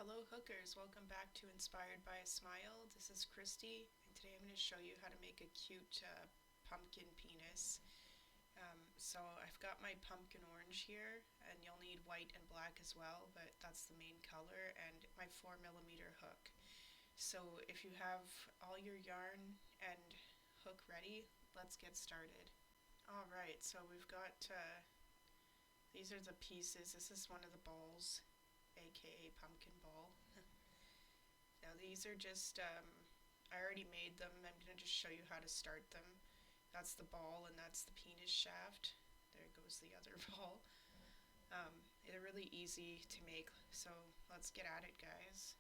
Hello hookers, welcome back to Inspired by a Smile. This is Christy and today I'm going to show you how to make a cute pumpkin penis. So I've got my pumpkin orange here and you'll need white and black as well, but that's the main color, and my 4mm hook. So if you have all your yarn and hook ready, let's get started. Alright, so we've got these are the pieces. This is one of the balls, aka pumpkin ball. Now these are just, I already made them. I'm going to just show you how to start them. That's the ball and that's the penis shaft. There goes the other ball. They're really easy to make, so let's get at it, guys.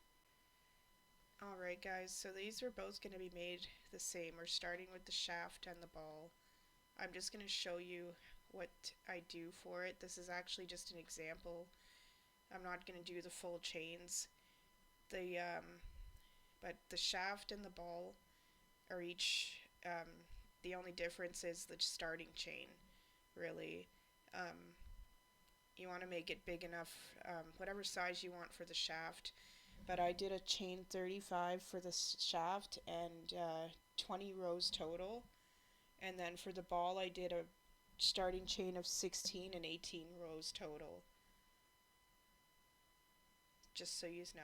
Alright guys, so these are both going to be made the same. We're starting with the shaft and the ball. I'm just going to show you what I do for it. This is actually just an example. I'm not going to do the full chains. But the shaft and the ball are each, the only difference is the starting chain, really. You want to make it big enough, whatever size you want for the shaft. But I did a chain 35 for the shaft and 20 rows total. And then for the ball I did a starting chain of 16 and 18 rows total. Just so you know.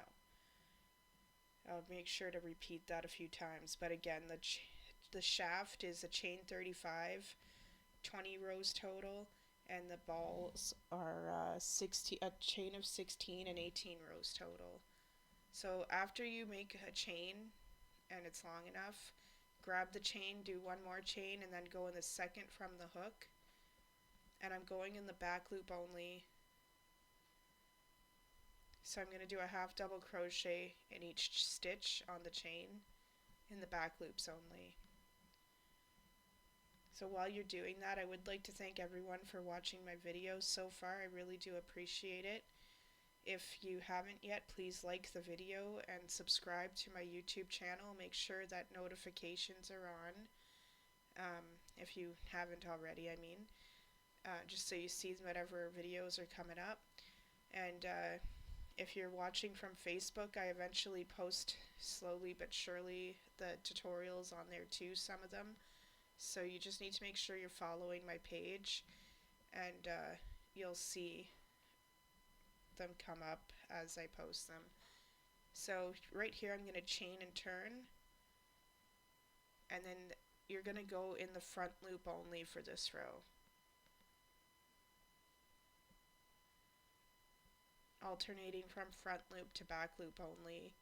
I'll make sure to repeat that a few times. But again, the shaft is a chain 35, 20 rows total, and the balls are a chain of 16 and 18 rows total. So after you make a chain and it's long enough, grab the chain, do one more chain, and then go in the second from the hook. And I'm going in the back loop only. So I'm going to do a half double crochet in each stitch on the chain in the back loops only. So while you're doing that, I would like to thank everyone for watching my videos so far. I really do appreciate it. If you haven't yet, please like the video and subscribe to my YouTube channel. Make sure that notifications are on, if you haven't already, I mean, just so you see whatever videos are coming up. And if you're watching from Facebook, I eventually post slowly but surely the tutorials on there too, some of them. So you just need to make sure you're following my page, and you'll see them come up as I post them. So right here I'm going to chain and turn, and then you're going to go in the front loop only for this row. Alternating from front loop to back loop only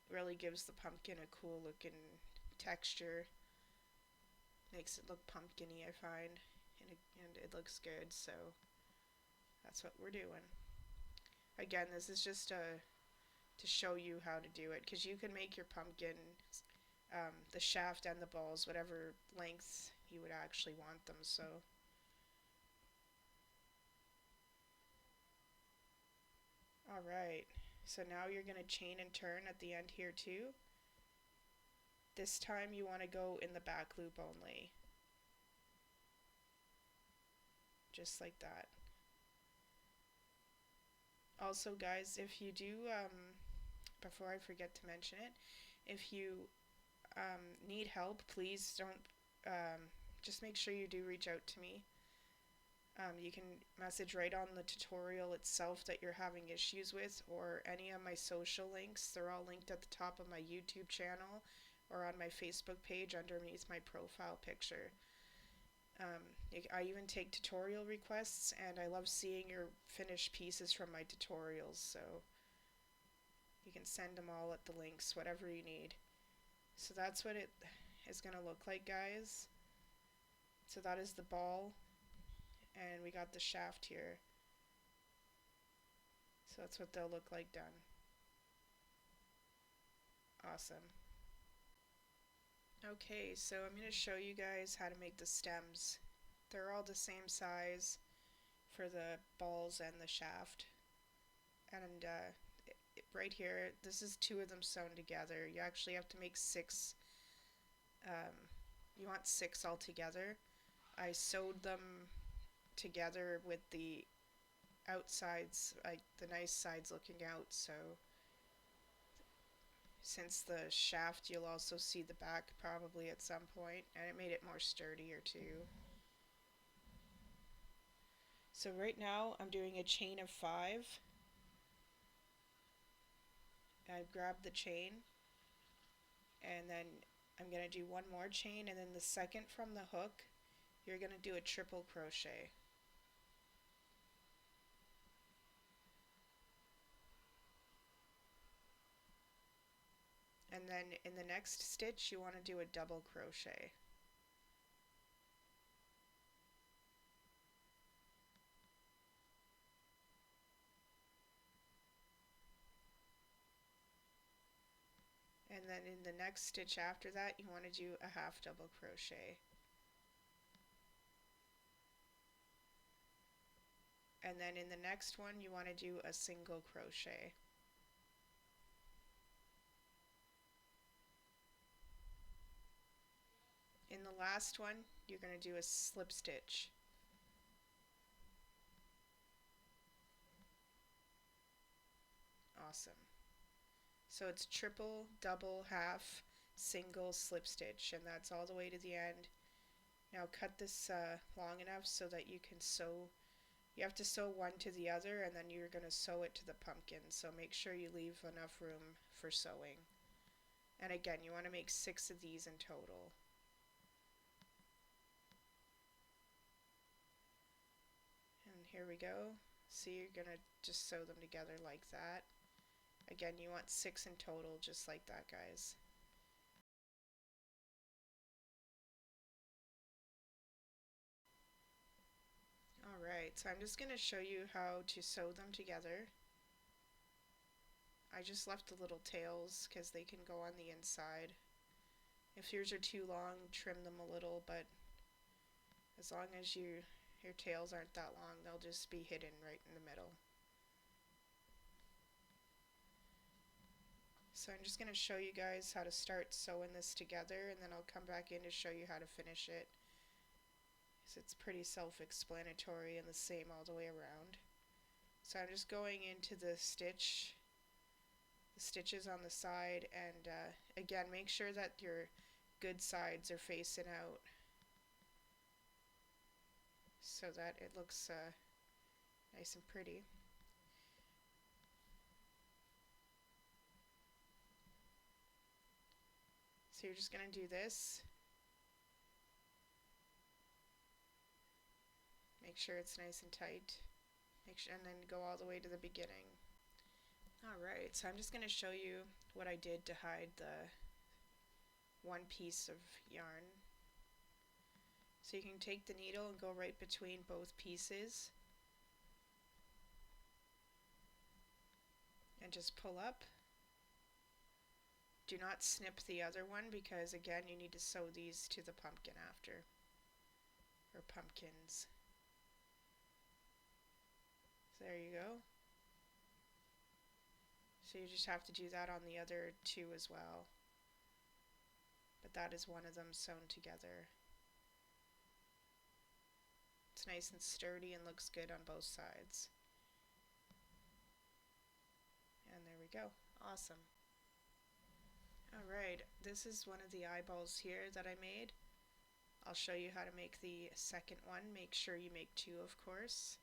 really gives the pumpkin a cool looking texture. Makes it look pumpkin-y, I find, and it looks good, so that's what we're doing. Again, this is just to show you how to do it, because you can make your pumpkin, the shaft and the balls, whatever length you would actually want them, so. Alright, so now you're going to chain and turn at the end here too. This time you want to go in the back loop only. Just like that. Also guys, if you do, before I forget to mention it, if you need help, please don't, just make sure you do reach out to me. You can message right on the tutorial itself that you're having issues with, or any of my social links. They're all linked at the top of my YouTube channel or on my Facebook page underneath my profile picture. I even take tutorial requests, and I love seeing your finished pieces from my tutorials, so you can send them all at the links, whatever you need. So that's what it is going to look like, guys. So that is the ball, and we got the shaft here. So that's what they'll look like done. Awesome. Okay, so I'm going to show you guys how to make the stems. They're all the same size for the balls and the shaft. And right here, this is 2 of them sewn together. You actually have to make 6. You want 6 altogether. I sewed them together with the outsides, the nice sides looking out, so Since the shaft, you'll also see the back probably at some point, and it made it more sturdier too. So right now I'm doing a chain of 5. I grab the chain, and then I'm going to do one more chain, and then the second from the hook you're going to do a triple crochet. And then in the next stitch you want to do a double crochet. And then in the next stitch after that you want to do a half double crochet. And then in the next one you want to do a single crochet. In the last one you're going to do a slip stitch. Awesome. So it's triple, double, half, single, slip stitch, and that's all the way to the end. Now cut this long enough so that you can sew. You have to sew one to the other, and then you're going to sew it to the pumpkin, so make sure you leave enough room for sewing. And again, you want to make 6 of these in total. And here we go. See, you're going to just sew them together like that. Again, you want 6 in total, just like that, guys. Alright, so I'm just going to show you how to sew them together. I just left the little tails because they can go on the inside. If yours are too long, trim them a little, but as long as your tails aren't that long, they'll just be hidden right in the middle. So I'm just going to show you guys how to start sewing this together, and then I'll come back in to show you how to finish it. So it's pretty self-explanatory and the same all the way around. So I'm just going into the stitches on the side, and again, make sure that your good sides are facing out so that it looks nice and pretty. So you're just going to do this. Make sure it's nice and tight. And then go all the way to the beginning. Alright, so I'm just going to show you what I did to hide the one piece of yarn. So you can take the needle and go right between both pieces and just pull up. Do not snip the other one because again you need to sew these to the pumpkin after, or pumpkins. So there you go. So you just have to do that on the other 2 as well. But that is one of them sewn together. It's nice and sturdy and looks good on both sides. And there we go. Awesome. Alright, this is one of the eyeballs here that I made. I'll show you how to make the second one. Make sure you make 2, of course.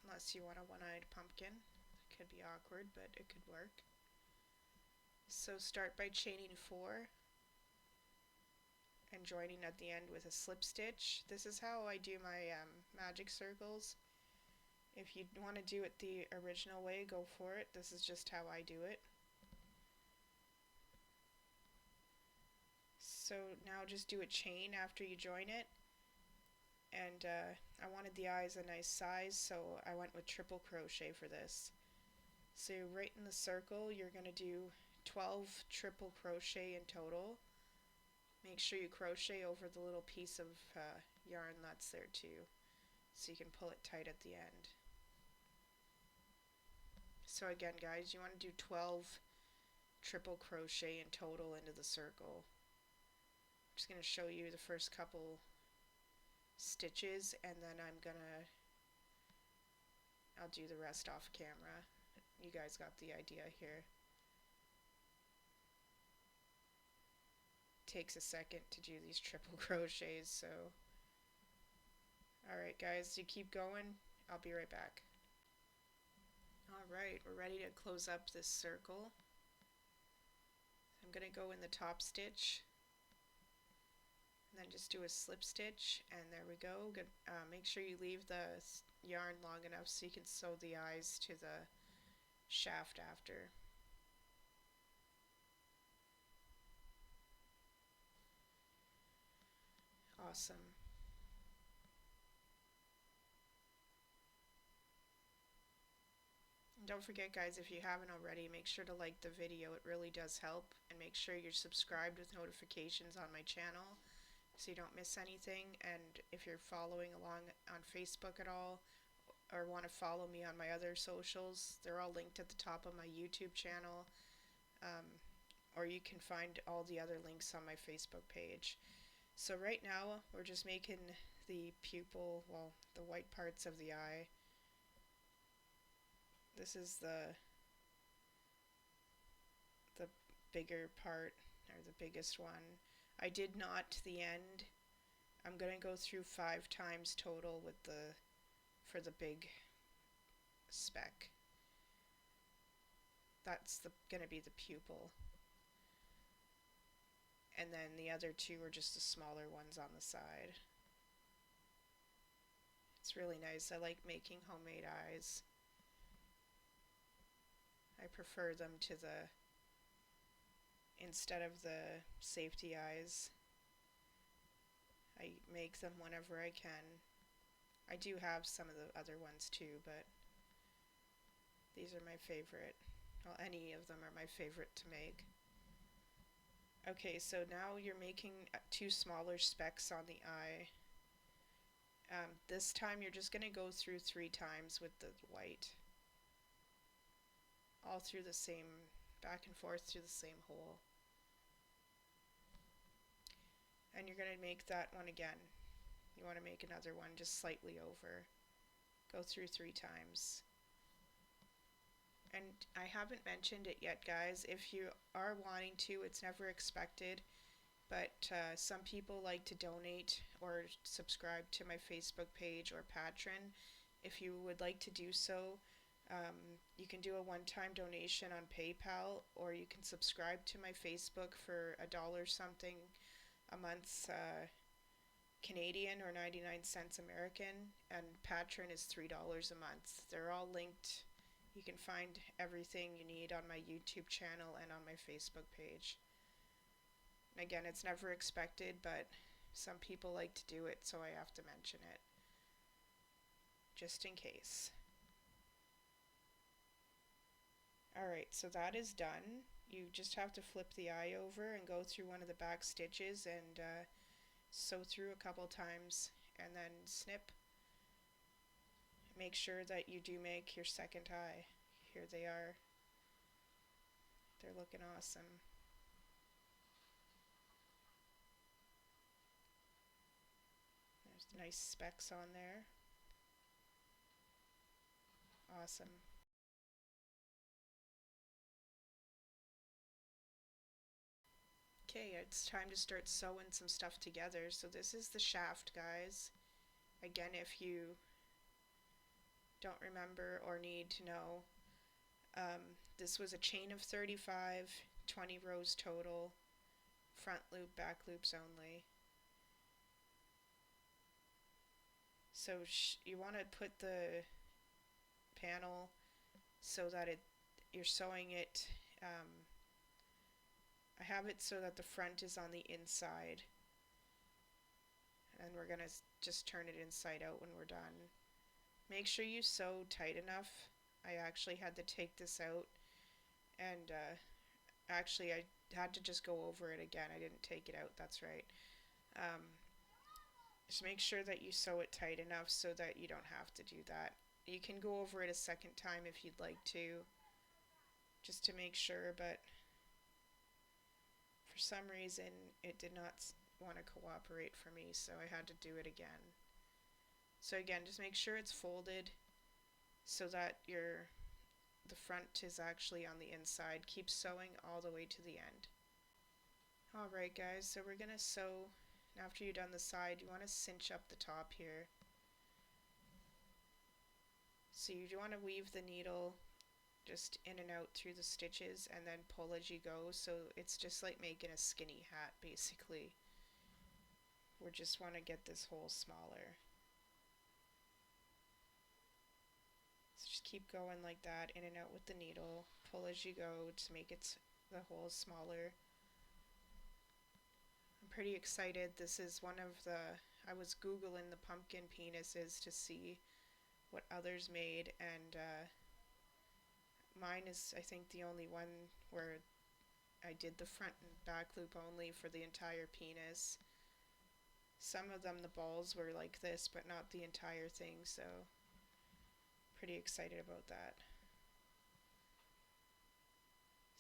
Unless you want a one-eyed pumpkin. It could be awkward, but it could work. So start by chaining 4 and joining at the end with a slip stitch. This is how I do my magic circles. If you want to do it the original way, go for it. This is just how I do it. So now just do a chain after you join it. And I wanted the eyes a nice size, so I went with triple crochet for this. So right in the circle, you're going to do 12 triple crochet in total. Make sure you crochet over the little piece of yarn that's there too, so you can pull it tight at the end. So again, guys, you want to do 12 triple crochet in total into the circle. I'm just going to show you the first couple stitches, and then I'll do the rest off camera. You guys got the idea here. takes a second to do these triple crochets, so alright guys, you keep going, I'll be right back. Alright, we're ready to close up this circle. I'm going to go in the top stitch and then just do a slip stitch, and there we go. Good. Make sure you leave the yarn long enough so you can sew the eyes to the shaft after. Awesome. And don't forget guys, if you haven't already, make sure to like the video. It really does help, and make sure you're subscribed with notifications on my channel so you don't miss anything. And if you're following along on Facebook at all, or want to follow me on my other socials, they're all linked at the top of my YouTube channel, or you can find all the other links on my Facebook page. So right now we're just making the pupil, well, the white parts of the eye. This is the bigger part, or the biggest one. I did knot to the end. I'm going to go through 5 times total with for the big speck. That's going to be the pupil. And then the other 2 are just the smaller ones on the side. It's really nice. I like making homemade eyes. I prefer them to instead of the safety eyes. I make them whenever I can. I do have some of the other ones too, but these are my favorite. Well, any of them are my favorite to make. Okay, so now you're making 2 smaller specks on the eye. This time you're just going to go through 3 times with the white. All through the same, back and forth through the same hole. And you're going to make that one again. You want to make another one just slightly over. Go through 3 times. And I haven't mentioned it yet, guys. If you are wanting to, it's never expected, but some people like to donate or subscribe to my Facebook page or Patreon. If you would like to do so, you can do a one-time donation on PayPal, or you can subscribe to my Facebook for $1 something a month Canadian, or 99 cents American, and Patreon is $3 a month. They're all linked. You can find everything you need on my YouTube channel and on my Facebook page. Again, it's never expected, but some people like to do it, so I have to mention it, just in case. Alright, so that is done. You just have to flip the eye over and go through one of the back stitches and sew through a couple times, and then snip. Make sure that you do make your second eye. Here they are. They're looking awesome. There's nice specks on there. Awesome. Okay, it's time to start sewing some stuff together. So this is the shaft, guys. Again, if you don't remember or need to know, this was a chain of 35, 20 rows total, front loop, back loops only. So you want to put the panel so that you're sewing it, I have it so that the front is on the inside, and we're going to just turn it inside out when we're done. Make sure you sew tight enough. I actually had to take this out, and actually I had to just go over it again. I didn't take it out, that's right. Just make sure that you sew it tight enough so that you don't have to do that. You can go over it a second time if you'd like to, just to make sure, but for some reason it did not want to cooperate for me, so I had to do it again. So again, just make sure it's folded so that the front is actually on the inside. Keep sewing all the way to the end. Alright guys, so we're gonna sew, and after you've done the side, you want to cinch up the top here. So you want to weave the needle just in and out through the stitches and then pull as you go, so it's just like making a skinny hat basically. We just want to get this hole smaller. So just keep going like that, in and out with the needle, pull as you go to make the hole smaller. I'm pretty excited. This is one of I was googling the pumpkin penises to see what others made, and mine is, I think, the only one where I did the front and back loop only for the entire penis. Some of them, the balls were like this, but not the entire thing, so pretty excited about that.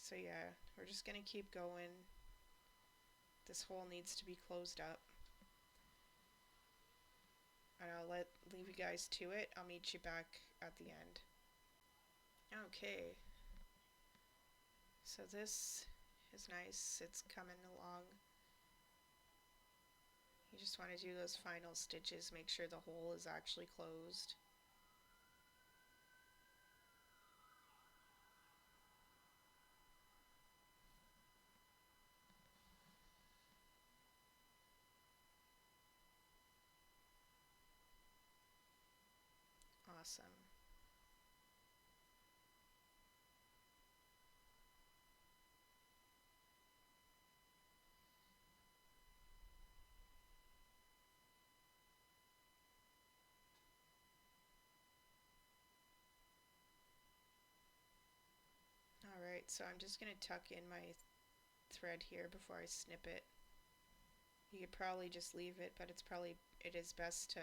So yeah, we're just gonna keep going. This hole needs to be closed up. And I'll leave you guys to it. I'll meet you back at the end. Okay. So this is nice. It's coming along. You just want to do those final stitches, make sure the hole is actually closed. Awesome. Alright, so I'm just going to tuck in my thread here before I snip it. You could probably just leave it, but it is best to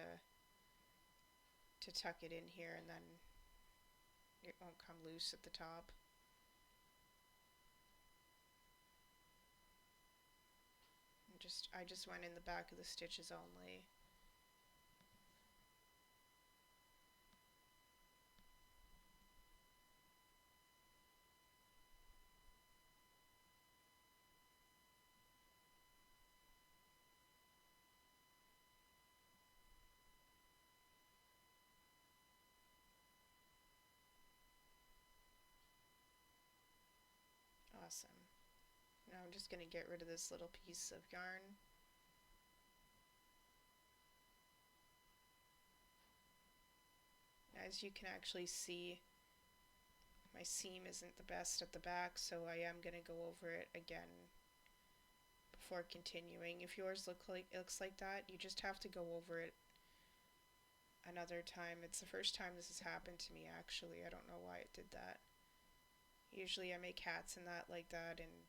tuck it in here, and then it won't come loose at the top. I just went in the back of the stitches only. Awesome. Now I'm just going to get rid of this little piece of yarn. As you can actually see, my seam isn't the best at the back, so I am going to go over it again before continuing. If yours looks like that, you just have to go over it another time. It's the first time this has happened to me, actually. I don't know why it did that. Usually I make hats and that like that, and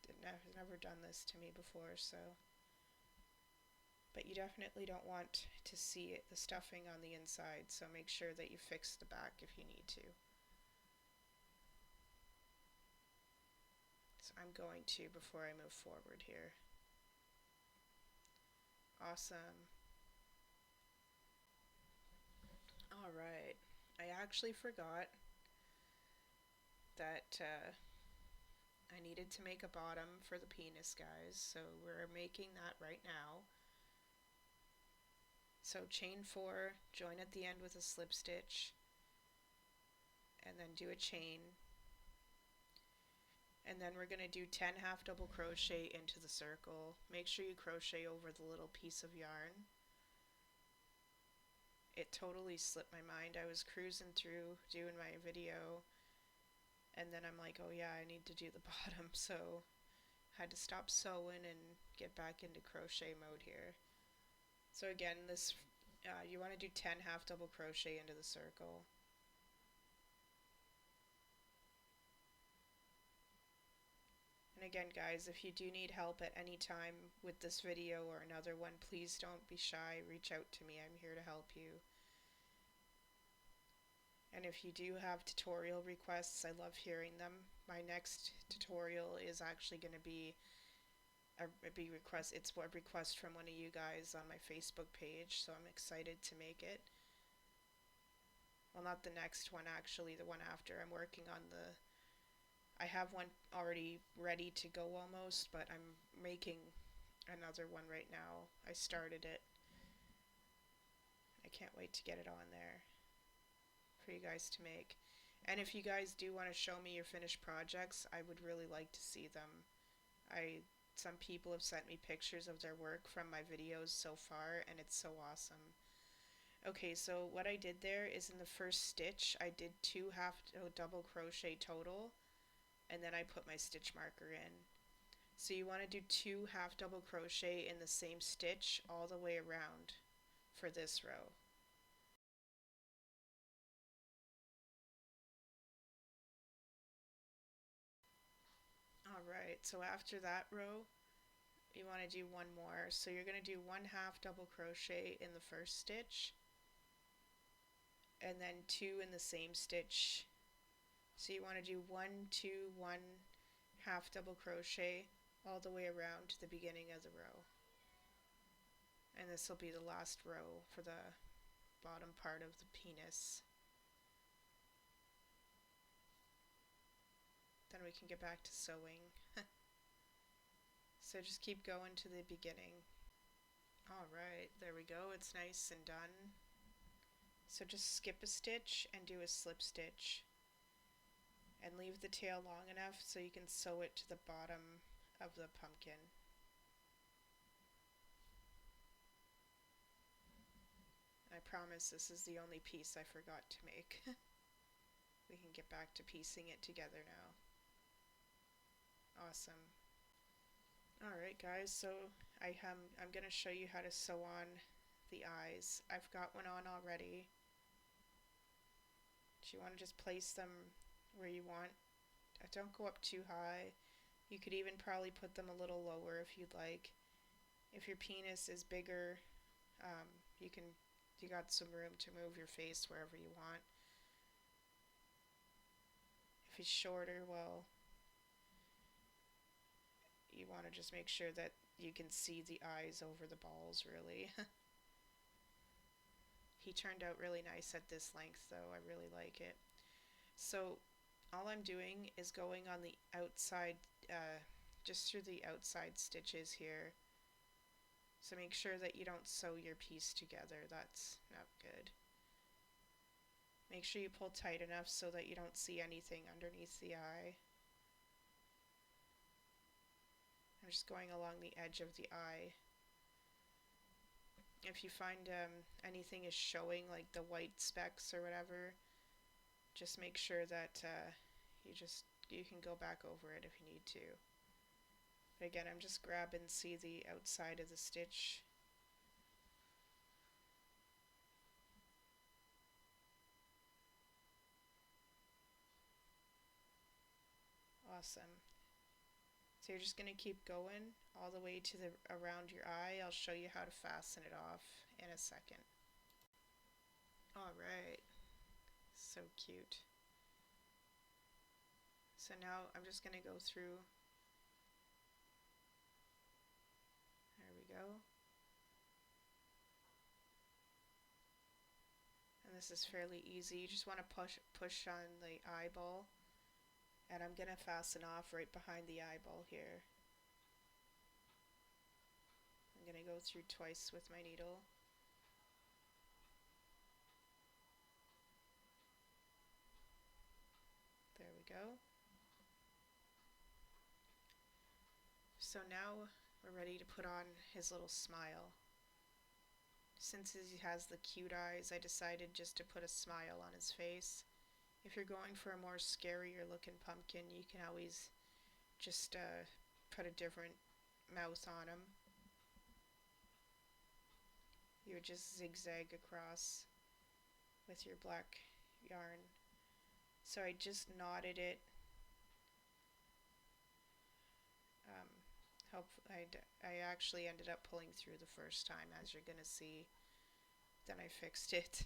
it has never done this to me before, so. But you definitely don't want to see the stuffing on the inside, so make sure that you fix the back if you need to. So I'm going to before I move forward here. Awesome. Alright, I actually forgot that I needed to make a bottom for the penis, guys, so we're making that right now. So chain 4, join at the end with a slip stitch, and then do a chain, and then we're going to do 10 half double crochet into the circle. Make sure you crochet over the little piece of yarn. It totally slipped my mind. I was cruising through doing my video, and then I'm like, oh yeah, I need to do the bottom, so I had to stop sewing and get back into crochet mode here. So again, you want to do 10 half double crochet into the circle. And again, guys, if you do need help at any time with this video or another one, please don't be shy. Reach out to me. I'm here to help you. And if you do have tutorial requests, I love hearing them. My next tutorial is actually going to be it's a request from one of you guys on my Facebook page, so I'm excited to make it. Well, not the next one, actually, the one after. I'm working on I have one already ready to go almost, but I'm making another one right now. I started it. I can't wait to get it on there for you guys to make. And if you guys do want to show me your finished projects, I would really like to see them. Some people have sent me pictures of their work from my videos so far, and it's so awesome. Okay, so what I did there is in the first stitch, I did 2 double crochet total, and then I put my stitch marker in. So you want to do 2 half double crochet in the same stitch all the way around for this row. Alright, so after that row, you want to do one more. So you're going to do 1 half double crochet in the first stitch, and then 2 in the same stitch. So you want to do 1, 2, 1 half double crochet all the way around to the beginning of the row. And this will be the last row for the bottom part of the penis. Then we can get back to sewing. So just keep going to the beginning. Alright, there we go, it's nice and done. So just skip a stitch and do a slip stitch. And leave the tail long enough so you can sew it to the bottom of the pumpkin. I promise this is the only piece I forgot to make. We can get back to piecing it together now. Awesome. Alright guys, so I'm going to show you how to sew on the eyes. I've got one on already. So you want to just place them where you want. Don't go up too high. You could even probably put them a little lower if you'd like. If your penis is bigger, you got some room to move your face wherever you want. If it's shorter, well, you want to just make sure that you can see the eyes over the balls, really. He turned out really nice at this length, though. I really like it. So all I'm doing is going on the outside, just through the outside stitches here. So make sure that you don't sew your piece together. That's not good. Make sure you pull tight enough so that you don't see anything underneath the eye. I'm just going along the edge of the eye. If you find anything is showing, like the white specks or whatever, just make sure that you can go back over it if you need to. But again, I'm just grabbing, see the outside of the stitch. Awesome. So you're just going to keep going all the way to around your eye. I'll show you how to fasten it off in a second. Alright, so cute. So now I'm just going to go through. There we go. And this is fairly easy. You just want to push on the eyeball. And I'm going to fasten off right behind the eyeball here. I'm going to go through twice with my needle. There we go. So now we're ready to put on his little smile. Since he has the cute eyes, I decided just to put a smile on his face. If you're going for a more scarier looking pumpkin, you can always just put a different mouth on him. You would just zigzag across with your black yarn. So I just knotted it. I actually ended up pulling through the first time, as you're gonna see. Then I fixed it.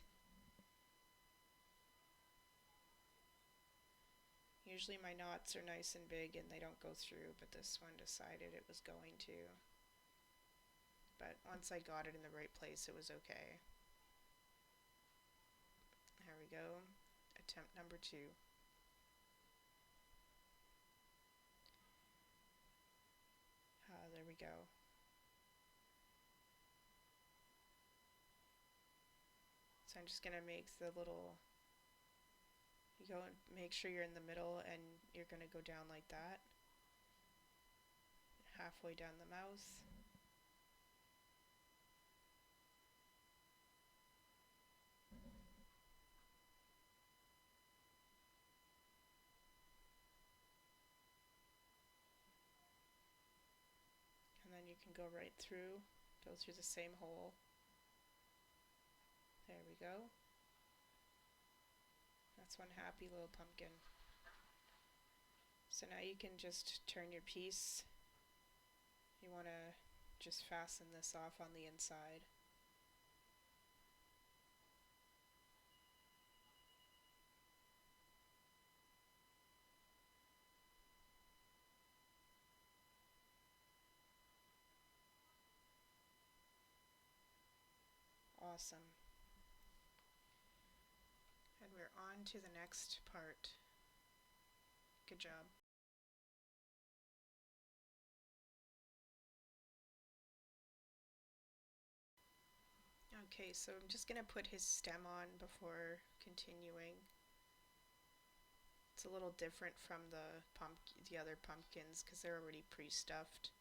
Usually my knots are nice and big and they don't go through, but this one decided it was going to. But once I got it in the right place, it was okay. There we go. Attempt number 2. we go. So I'm just going to make the little, you go and make sure you're in the middle, and you're going to go down like that, halfway down the mouth. And then you can go right through, go through the same hole. There we go. That's one happy little pumpkin. So now you can just turn your piece. You want to just fasten this off on the inside. Awesome. And we're on to the next part. Good job. Okay, so I'm just going to put his stem on before continuing. It's a little different from the other pumpkins because they're already pre-stuffed.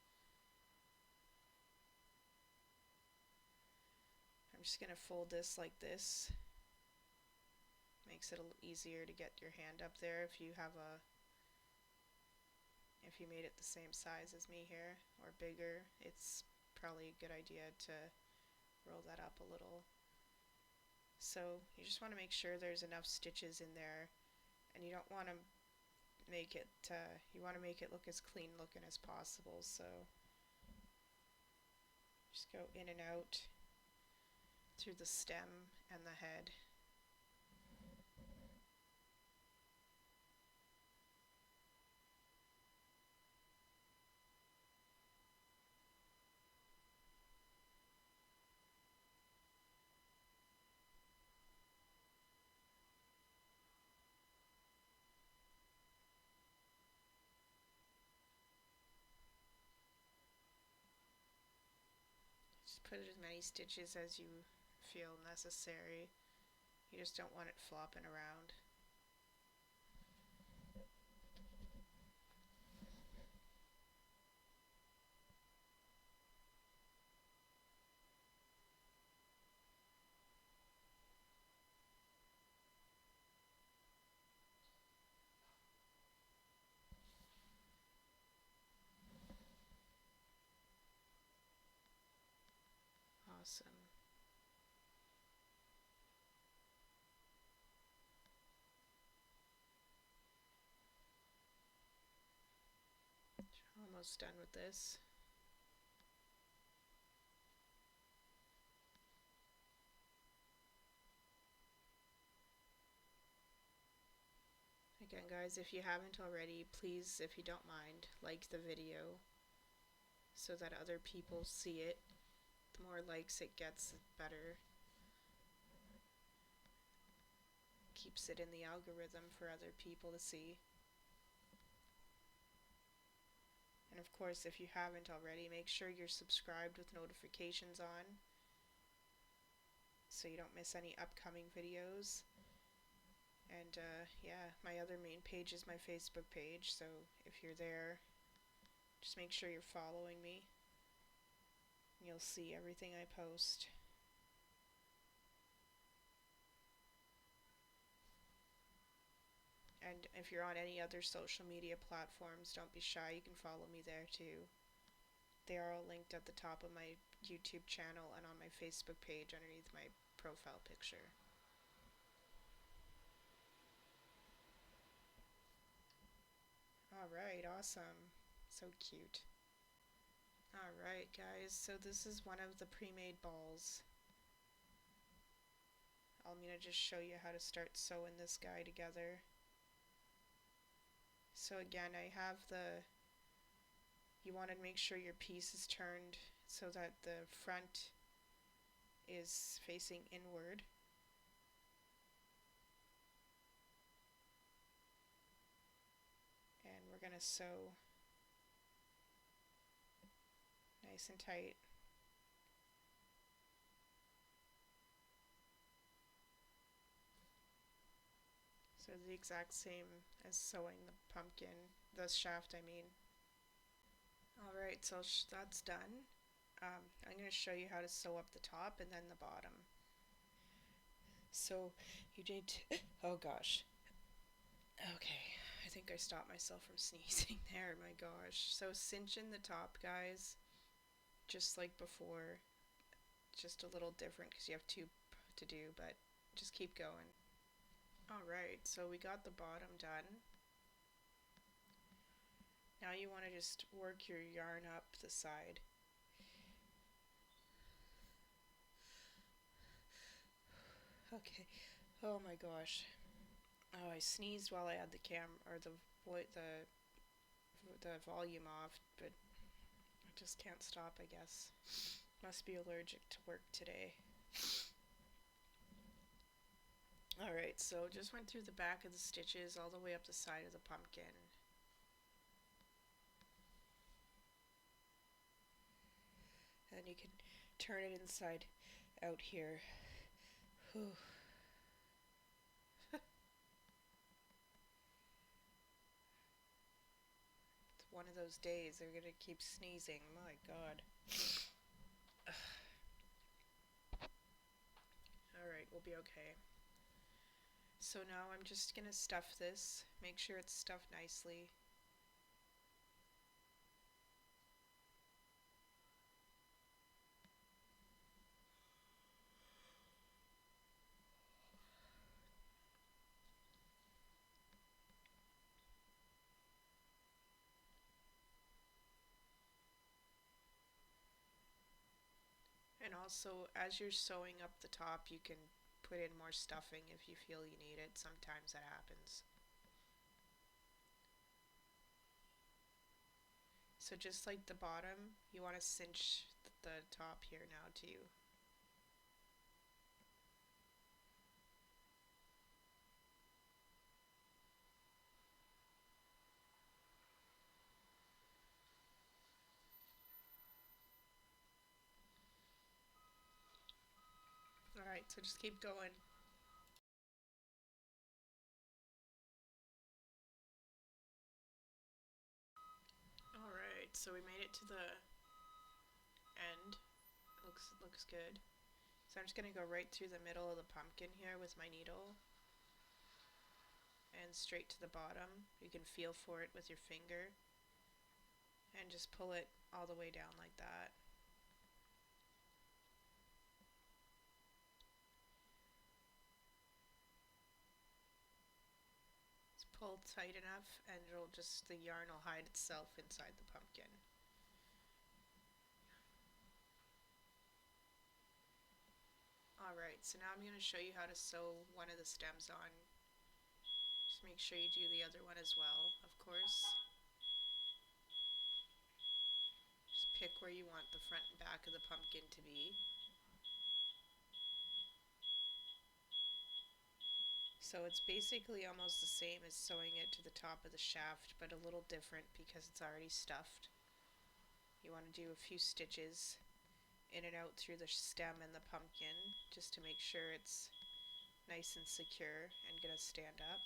I'm just going to fold this like this. Makes it a little easier to get your hand up there if you made it the same size as me here or bigger. It's probably a good idea to roll that up a little. So you just want to make sure there's enough stitches in there, and you don't want to make it you want to make it look as clean looking as possible. So just go in and out through the stem and the head. Just put as many stitches as you feel necessary. You just don't want it flopping around. Awesome. Almost done with this. Again, guys, if you haven't already, please, if you don't mind, like the video so that other people see it. The more likes it gets, the better. Keeps it in the algorithm for other people to see. And of course, if you haven't already, make sure you're subscribed with notifications on so you don't miss any upcoming videos. And yeah, my other main page is my Facebook page, so if you're there, just make sure you're following me. You'll see everything I post. And if you're on any other social media platforms, don't be shy, you can follow me there too. They are all linked at the top of my YouTube channel and on my Facebook page underneath my profile picture. Alright, awesome. So cute. Alright guys, so this is one of the pre-made balls. I'm going to just show you how to start sewing this guy together. So again, I have you want to make sure your piece is turned so that the front is facing inward. And we're going to sew nice and tight. So the exact same as sewing the pumpkin, the shaft I mean. Alright, so that's done. I'm going to show you how to sew up the top and then the bottom. So you need to, oh gosh. Okay, I think I stopped myself from sneezing there, my gosh. So cinch in the top, guys, just like before. Just a little different because you have two to do, but just keep going. Alright, so we got the bottom done. Now you want to just work your yarn up the side. Okay. Oh my gosh. Oh, I sneezed while I had the the volume off, but I just can't stop, I guess. Must be allergic to work today. Alright, so just went through the back of the stitches all the way up the side of the pumpkin. And you can turn it inside out here. Whew. It's one of those days they're gonna keep sneezing. My God. Alright, we'll be okay. So now I'm just gonna stuff this. Make sure it's stuffed nicely. And also, as you're sewing up the top, you can put in more stuffing if you feel you need it. Sometimes that happens. So just like the bottom, you want to cinch the top here now too. Alright, so just keep going. Alright, so we made it to the end. Looks good. So I'm just going to go right through the middle of the pumpkin here with my needle. And straight to the bottom. You can feel for it with your finger. And just pull it all the way down like that. Pull tight enough and the yarn will hide itself inside the pumpkin. Alright, so now I'm going to show you how to sew one of the stems on. Just make sure you do the other one as well, of course. Just pick where you want the front and back of the pumpkin to be. So it's basically almost the same as sewing it to the top of the shaft, but a little different because it's already stuffed. You want to do a few stitches in and out through the stem and the pumpkin just to make sure it's nice and secure and gonna stand up.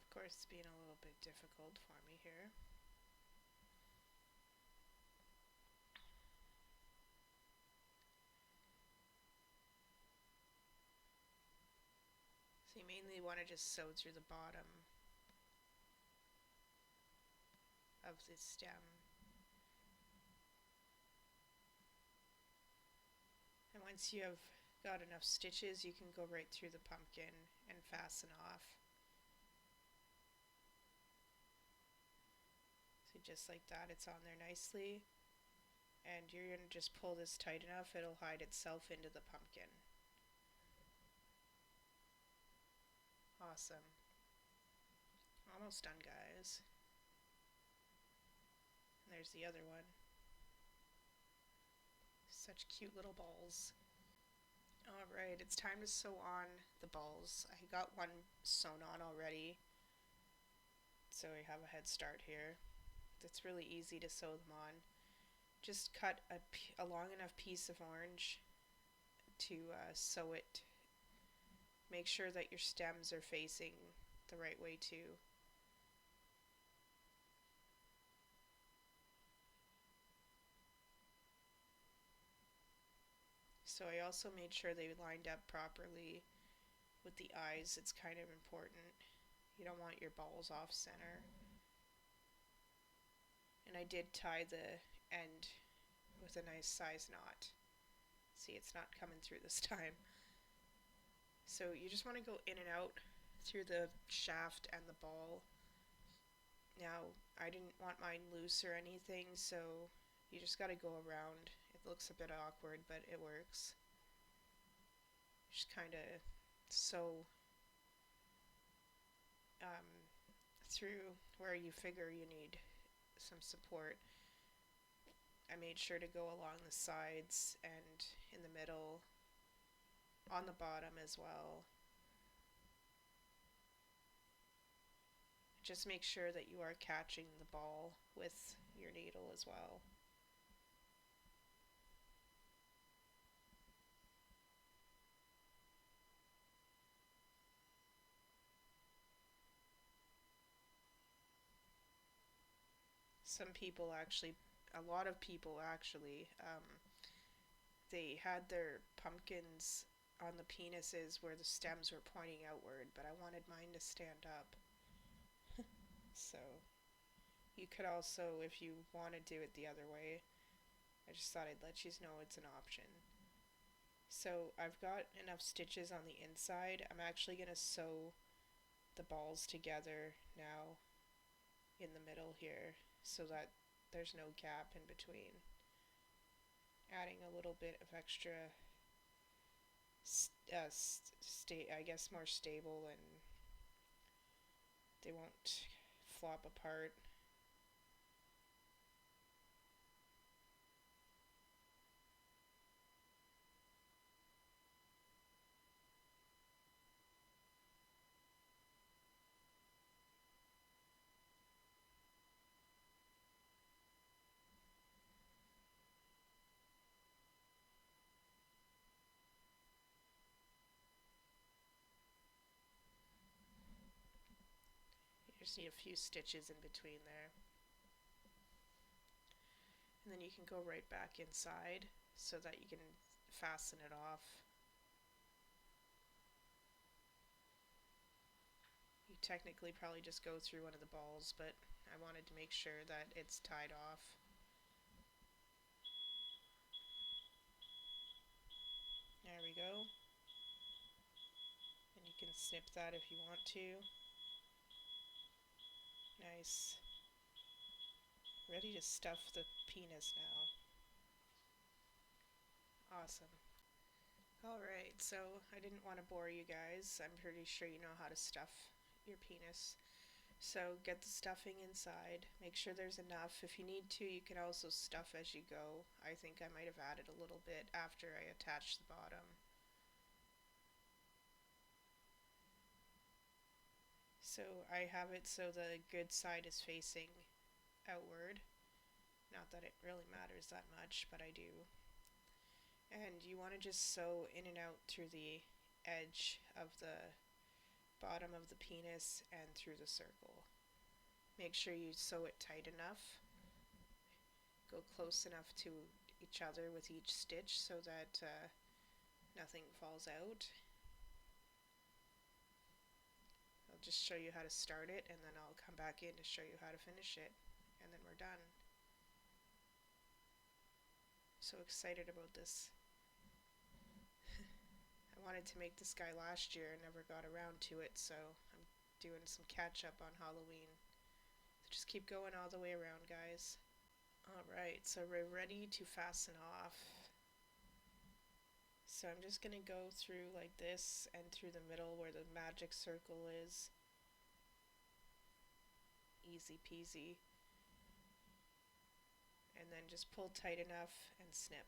Of course, it's being a little bit difficult for me here. So you mainly want to just sew through the bottom of the stem. And once you have got enough stitches, you can go right through the pumpkin and fasten off. So just like that, it's on there nicely. And you're going to just pull this tight enough, it'll hide itself into the pumpkin. Awesome. Almost done, guys. And there's the other one. Such cute little balls. Alright, it's time to sew on the balls. I got one sewn on already, so I have a head start here. It's really easy to sew them on. Just cut a long enough piece of orange to sew it. Make sure that your stems are facing the right way too. So I also made sure they lined up properly with the eyes. It's kind of important. You don't want your balls off center. And I did tie the end with a nice size knot. See, it's not coming through this time. So you just want to go in and out through the shaft and the ball. Now, I didn't want mine loose or anything, so you just got to go around. It looks a bit awkward, but it works. Just kind of sew through where you figure you need some support. I made sure to go along the sides and in the middle, on the bottom as well. Just make sure that you are catching the ball with your needle as well. A lot of people actually, they had their pumpkins on the penises where the stems were pointing outward, but I wanted mine to stand up. So you could also, if you want to do it the other way, I just thought I'd let you know it's an option. So I've got enough stitches on the inside. I'm actually going to sew the balls together now in the middle here so that there's no gap in between. Adding a little bit of extra, I guess more stable, and they won't flop apart. You just need a few stitches in between there. And then you can go right back inside so that you can fasten it off. You technically probably just go through one of the balls, but I wanted to make sure that it's tied off. There we go. And you can snip that if you want to. Nice. Ready to stuff the penis now. Awesome. Alright, so I didn't want to bore you guys. I'm pretty sure you know how to stuff your penis. So get the stuffing inside. Make sure there's enough. If you need to, you can also stuff as you go. I think I might have added a little bit after I attached the bottom. So I have it so the good side is facing outward. Not that it really matters that much, but I do. And you want to just sew in and out through the edge of the bottom of the penis and through the circle. Make sure you sew it tight enough. Go close enough to each other with each stitch so that nothing falls out. I'll just show you how to start it, and then I'll come back in to show you how to finish it, and then we're done. So excited about this. I wanted to make this guy last year and never got around to it, so I'm doing some catch up on Halloween. So just keep going all the way around, guys. Alright, so we're ready to fasten off. So I'm just going to go through like this and through the middle where the magic circle is. Easy peasy. And then just pull tight enough and snip.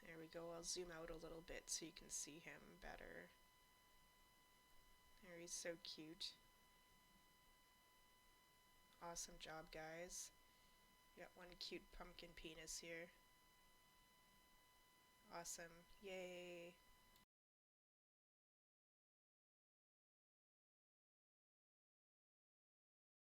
There we go. I'll zoom out a little bit so you can see him better. There, he's so cute. Awesome job, guys. Got one cute pumpkin penis here. Awesome. Yay.